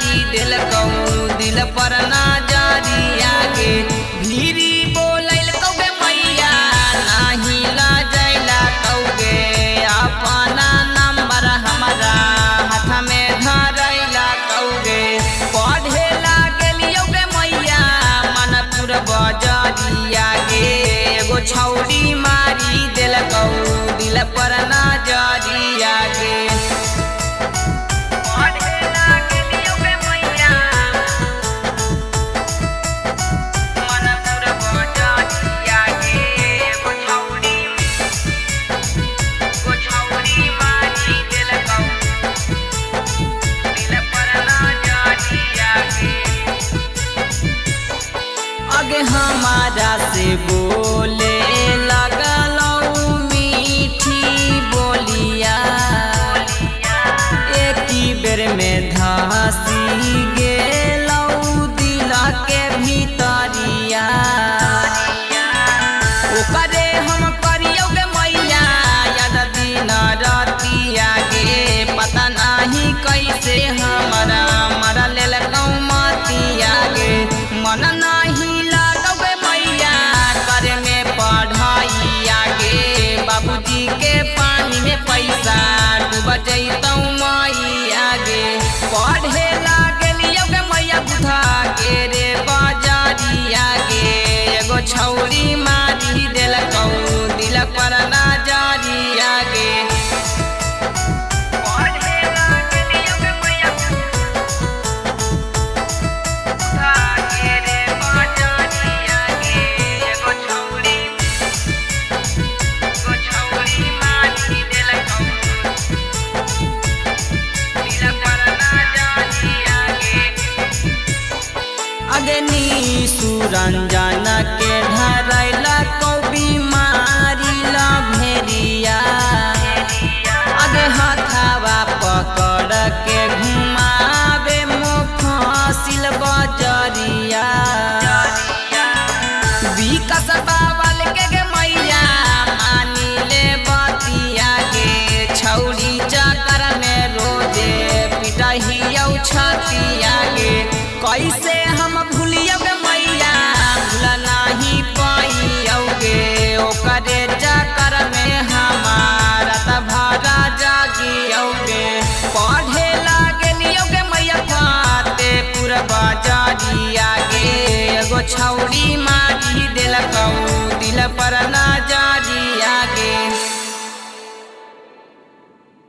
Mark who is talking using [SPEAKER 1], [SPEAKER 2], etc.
[SPEAKER 1] मारी दिल कहूँ दिल पर नजरिया गे भीरी बोलैल कौगे मैया नाही ला जैला कौगे अपना नंबर हमारा हाथ में धरैला कौगे पढ़े लागलियो गे मैया मनपुर बजरिया गे एगो छौड़ी मारी दिल कहूँ दिल पर नजरिया गे आगे हमारा से बोले लगलौ मीठी बोलिया एक ही बेर में धसी गेलौ दिल के भीतरिया ओकरे हम करियो गे मैया याद दिन रतिया गे पता नहीं कैसे हमारा मरा लेल कौमतिया गे मन नहीं बाबूजी के पानी में पैसा डूब जैतौ मैया गे पढ़े लागलियो गे मैया बुधा के रे बजरिया गे एगो छौड़ी मारी दिल कहूँ दिल पर नजरिया गे अगनी सुरंजन के धरैला कौबी मारिला भेरिया आगे हथावा पकड़ के घुमावे मुफसिल बजरिया विकास बावल के गे मैया मानी ले बतिया गे छौड़ी चक्कर में रोजे पिटहियौ छतिया गे कैसे हम भूलियो गे मैया भूल नहीं पाइयो गे ओकरे चक्कर में हमारा त भरा जागियो गे पढ़े लागलियो गे मैया फतेहपुर बजरिया गे एगो छौड़ी मारी दिल कहूँ दिल पर नजर